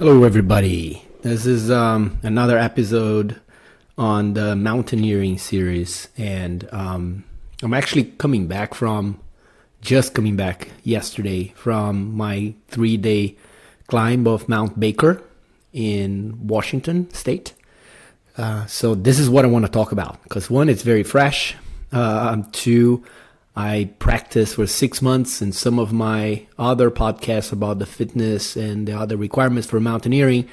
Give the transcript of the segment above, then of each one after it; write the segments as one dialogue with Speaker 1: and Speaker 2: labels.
Speaker 1: Hello, everybody. This is another episode on the Mountaineering series, and I'm actually just coming back yesterday from my 3-day climb of Mount Baker in Washington State. So this is what I want to talk about, because one, it's very fresh. Two, I practiced for 6 months, and some of my other podcasts about the fitness and the other requirements for mountaineering,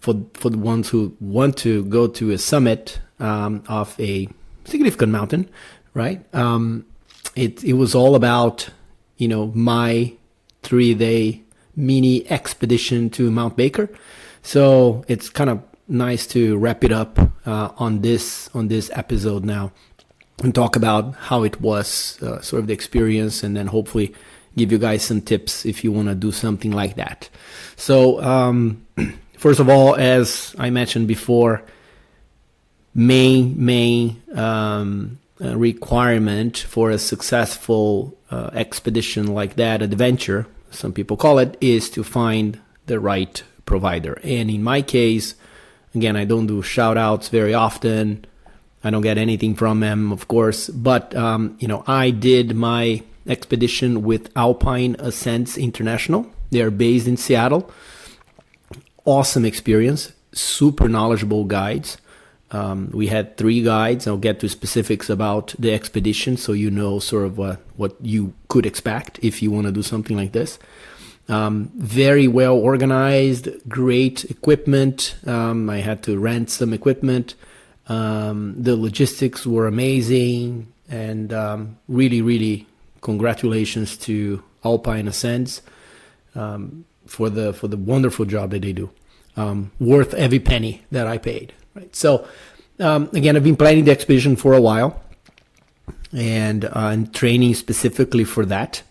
Speaker 1: for the ones who want to go to a summit of a significant mountain, right? It was all about, my 3-day mini expedition to Mount Baker. So it's kind of nice to wrap it up on this episode now, and talk about how it was, sort of the experience, and then hopefully give you guys some tips if you want to do something like that. So, first of all, as I mentioned before, main requirement for a successful expedition like that, adventure, some people call it, is to find the right provider. And in my case, again, I don't do shout outs very often. I don't get anything from them, of course, but I did my expedition with Alpine Ascents International. They are based in Seattle. Awesome experience, super knowledgeable guides. We had 3 guides. I'll get to specifics about the expedition, so you know sort of what you could expect if you want to do something like this. Very well organized, great equipment. I had to rent some equipment. The logistics were amazing, and really congratulations to Alpine Ascents for the wonderful job that they do. Worth every penny that I paid. Right. So again, I've been planning the expedition for a while, and training specifically for that.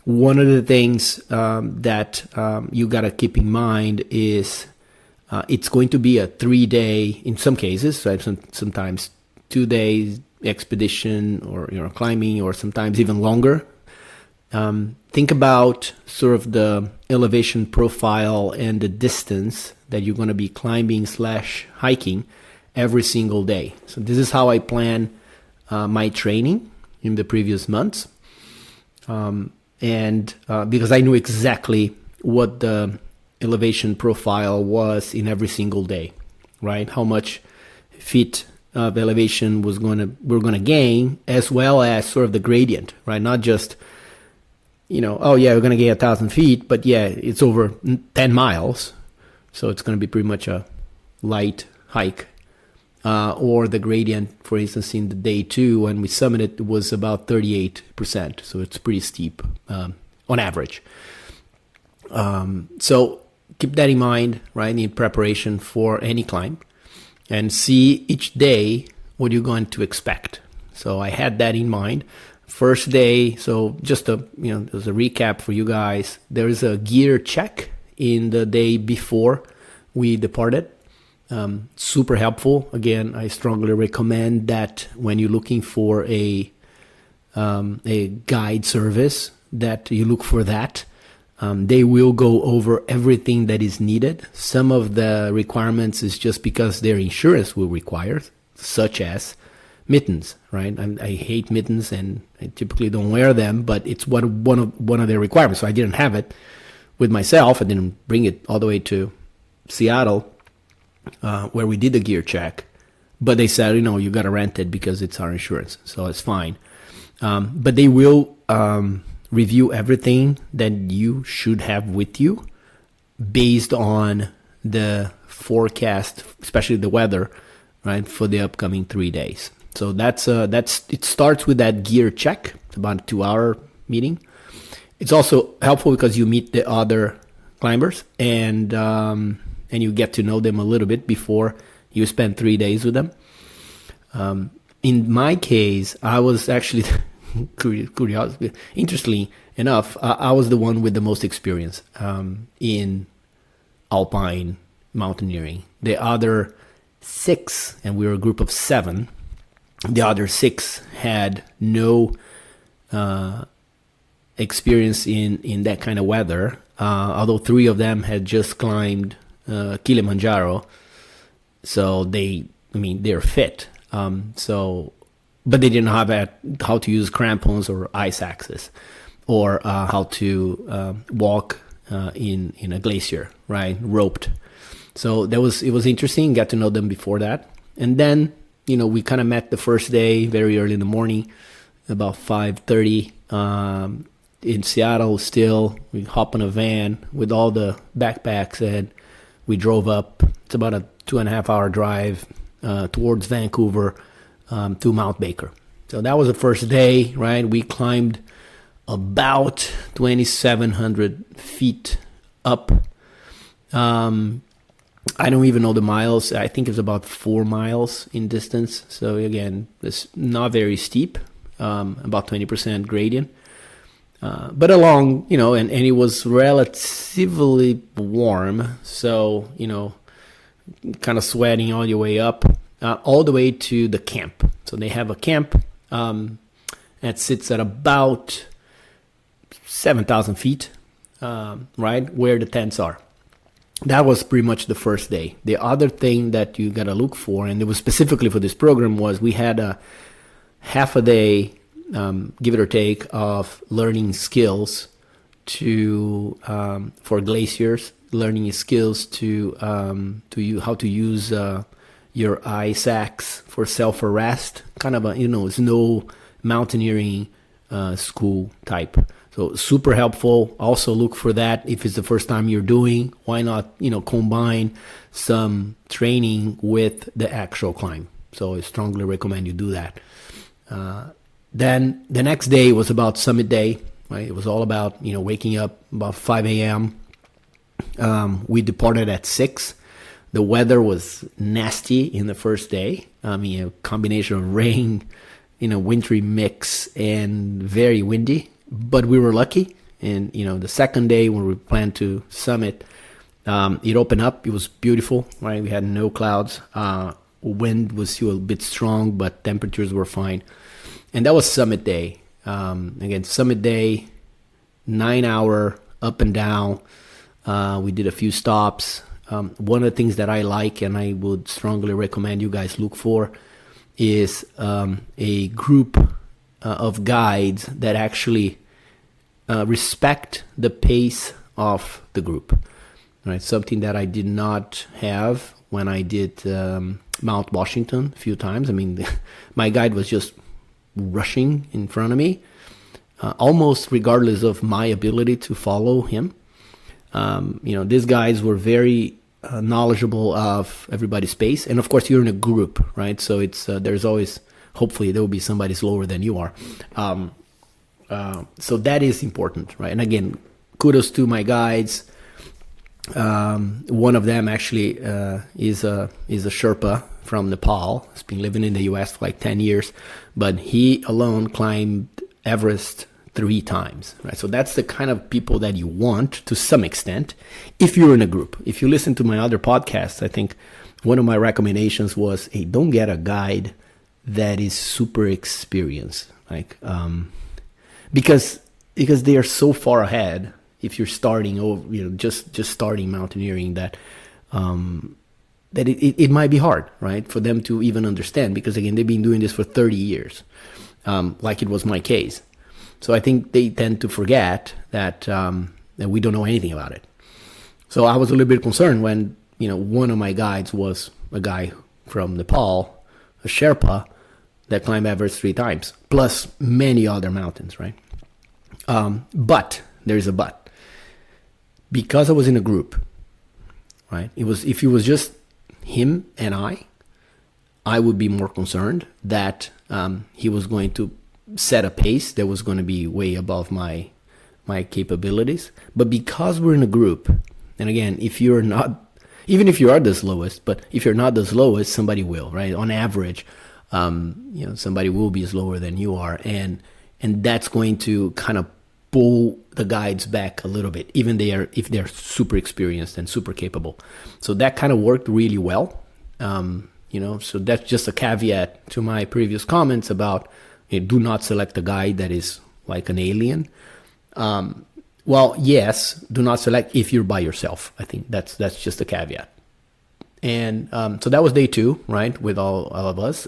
Speaker 1: One of the things that you gotta keep in mind is it's going to be a 3-day, in some cases, so sometimes 2 days expedition, or climbing, or sometimes even longer. Think about sort of the elevation profile and the distance that you're going to be climbing / hiking every single day. So this is how I plan my training in the previous months, and because I knew exactly what the elevation profile was in every single day, right? How much feet of elevation we're gonna gain, as well as sort of the gradient, right? Not just, we're gonna gain 1,000 feet, but yeah, it's over 10 miles, so it's gonna be pretty much a light hike. Or the gradient, for instance, in the day 2 when we summited, was about 38%, so it's pretty steep on average. So keep that in mind, right, in preparation for any climb, and see each day what you're going to expect. So I had that in mind. First day, so just as a recap for you guys, there is a gear check in the day before we departed. Super helpful. Again, I strongly recommend that when you're looking for a guide service, that you look for that. They will go over everything that is needed. Some of the requirements is just because their insurance will require, such as mittens, right? I hate mittens, and I typically don't wear them, but it's one of their requirements. So I didn't have it with myself. I didn't bring it all the way to Seattle, where we did the gear check. But they said, you got to rent it because it's our insurance, so it's fine. But they will review everything that you should have with you based on the forecast, especially the weather, right, for the upcoming 3 days. So that's it. Starts with that gear check. It's about a 2-hour meeting. It's also helpful because you meet the other climbers, and you get to know them a little bit before you spend 3 days with them. In my case, I was actually curiosity. Interestingly enough, I was the one with the most experience in alpine mountaineering. The other 6, and we were a group of 7, the other 6 had no experience in that kind of weather. Although 3 of them had just climbed Kilimanjaro, so they're fit. But they didn't have how to use crampons or ice axes, or how to walk in a glacier, right? Roped. So it was interesting. Got to know them before that, and then we kind of met the first day very early in the morning, about 5:30 in Seattle. Still, we hop on a van with all the backpacks, and we drove up. It's about a 2.5-hour drive towards Vancouver to Mount Baker. So that was the first day, right? We climbed about 2,700 feet up. I don't even know the miles. I think it's about 4 miles in distance. So again, it's not very steep, about 20% gradient. But along, and it was relatively warm. So, kind of sweating all your way up, all the way to the camp. So they have a camp that sits at about 7,000 feet, right, where the tents are. That was pretty much the first day. The other thing that you got to look for, and it was specifically for this program, was we had a half a day, give it or take, of learning skills for glaciers, learning skills to how to use your ice axe for self-arrest, kind of a snow mountaineering school type. So super helpful. Also look for that if it's the first time you're doing. Why not combine some training with the actual climb? So I strongly recommend you do that. Then the next day was about summit day. Right? It was all about waking up about 5 a.m. We departed at 6. The weather was nasty in the first day. A combination of rain, wintry mix, and very windy. But we were lucky. And, the second day when we planned to summit, it opened up. It was beautiful, right? We had no clouds. Wind was still a bit strong, but temperatures were fine. And that was summit day. Again, summit day, 9-hour up and down. We did a few stops. One of the things that I like and I would strongly recommend you guys look for is a group of guides that actually respect the pace of the group. Right? Something that I did not have when I did Mount Washington a few times. My guide was just rushing in front of me, almost regardless of my ability to follow him. These guys were very knowledgeable of everybody's pace, and of course you're in a group, right? So it's there's always, hopefully there will be somebody slower than you are. So that is important, right? And again, kudos to my guides. One of them actually is a Sherpa from Nepal. He's been living in the U.S. for like 10 years, but he alone climbed Everest 3 times, right? So that's the kind of people that you want to some extent if you're in a group. If you listen to my other podcasts, I think one of my recommendations was, hey, don't get a guide that is super experienced, because they are so far ahead. If you're starting over, just starting mountaineering, that it might be hard, right, for them to even understand, because again, they've been doing this for 30 years, like it was my case. So I think they tend to forget that we don't know anything about it. So I was a little bit concerned when one of my guides was a guy from Nepal, a Sherpa, that climbed Everest 3 times, plus many other mountains, right? But there's a but. Because I was in a group, right? If it was just him and I would be more concerned that he was going to set a pace that was going to be way above my capabilities. But because we're in a group, and again, if you're not, even if you are the slowest, but if you're not the slowest, somebody will, right? On average, somebody will be slower than you are, and that's going to kind of pull the guides back a little bit, even if they're super experienced and super capable. So that kind of worked really well. So that's just a caveat to my previous comments about do not select a guide that is like an alien. Well, yes, do not select if you're by yourself. I think that's just a caveat. And so that was day 2, right, with all of us.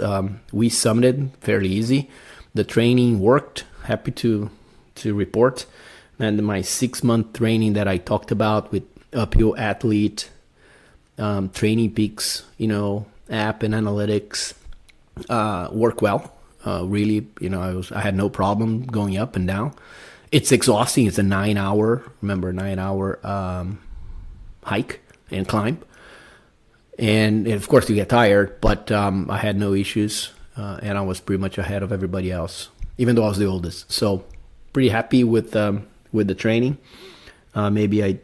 Speaker 1: We summited fairly easy. The training worked. Happy to report. And my 6-month training that I talked about with Uphill Athlete, Training Peaks, app and analytics, work well. Really, I had no problem going up and down. It's exhausting. It's a 9-hour hike and climb. And of course you get tired, but I had no issues. And I was pretty much ahead of everybody else, even though I was the oldest. So pretty happy with the training. Maybe I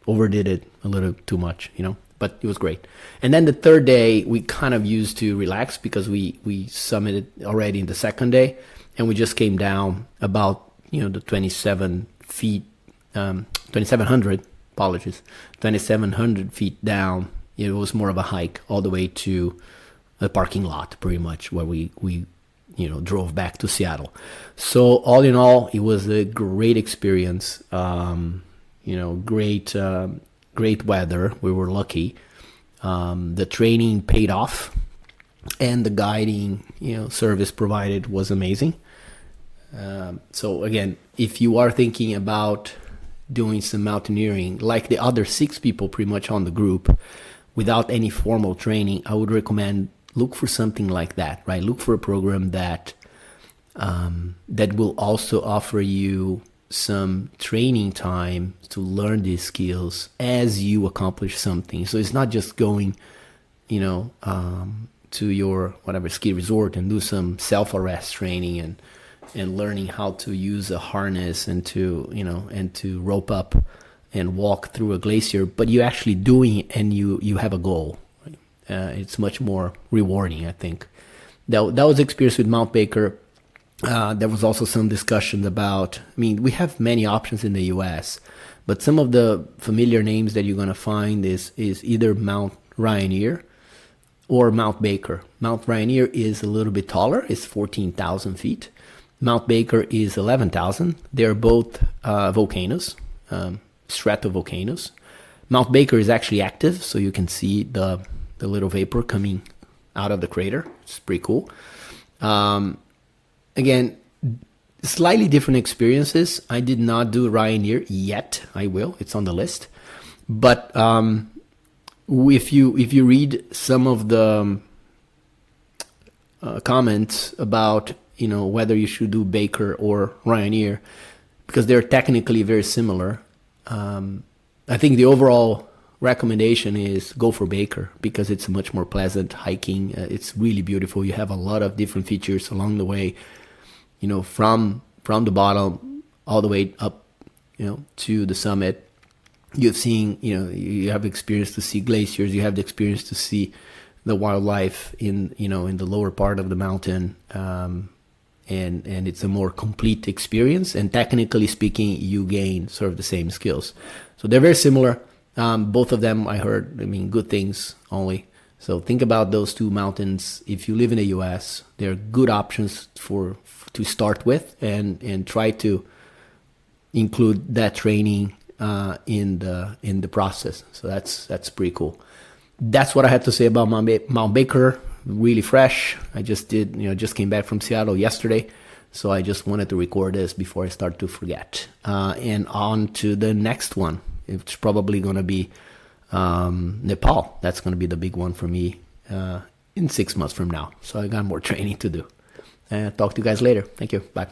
Speaker 1: overdid it a little too much, but it was great. And then the third day we kind of used to relax because we summited already in the second day, and we just came down about the 2,700 feet down. It was more of a hike all the way to a parking lot, pretty much, where we drove back to Seattle. So all in all, it was a great experience. Great weather. We were lucky. The training paid off, and the guiding service provided was amazing. So again, if you are thinking about doing some mountaineering, like the other 6 people pretty much on the group, without any formal training, I would recommend look for something like that, right? Look for a program that will also offer you some training time to learn these skills as you accomplish something. So it's not just going, to your whatever ski resort and do some self-arrest training and learning how to use a harness and to rope up and walk through a glacier, but you're actually doing it and you have a goal. Right? It's much more rewarding, I think. That was the experience with Mount Baker. There was also some discussions about, we have many options in the US, but some of the familiar names that you're going to find is either Mount Rainier or Mount Baker. Mount Rainier is a little bit taller. It's 14,000 feet. Mount Baker is 11,000. They're both volcanoes, stratovolcanoes. Mount Baker is actually active, so you can see the little vapor coming out of the crater. It's pretty cool. Again, slightly different experiences. I did not do Rainier yet. I will. It's on the list. But if you read some of the comments about whether you should do Baker or Rainier, because they're technically very similar, I think the overall recommendation is go for Baker because it's much more pleasant hiking. It's really beautiful. You have a lot of different features along the way. From the bottom all the way up, to the summit. You've seen, you have experience to see glaciers. You have the experience to see the wildlife in the lower part of the mountain, and it's a more complete experience. And technically speaking, you gain sort of the same skills. So they're very similar. Both of them, I heard, good things only. So think about those 2 mountains. If you live in the U.S., they're good options to start with, and try to include that training in the process. So that's pretty cool. That's what I had to say about Mount Baker. Really fresh. I just came back from Seattle yesterday, so I just wanted to record this before I start to forget. And on to the next one. It's probably going to be Nepal. That's going to be the big one for me in 6 months from now. So I got more training to do. Talk to you guys later. Thank you. Bye.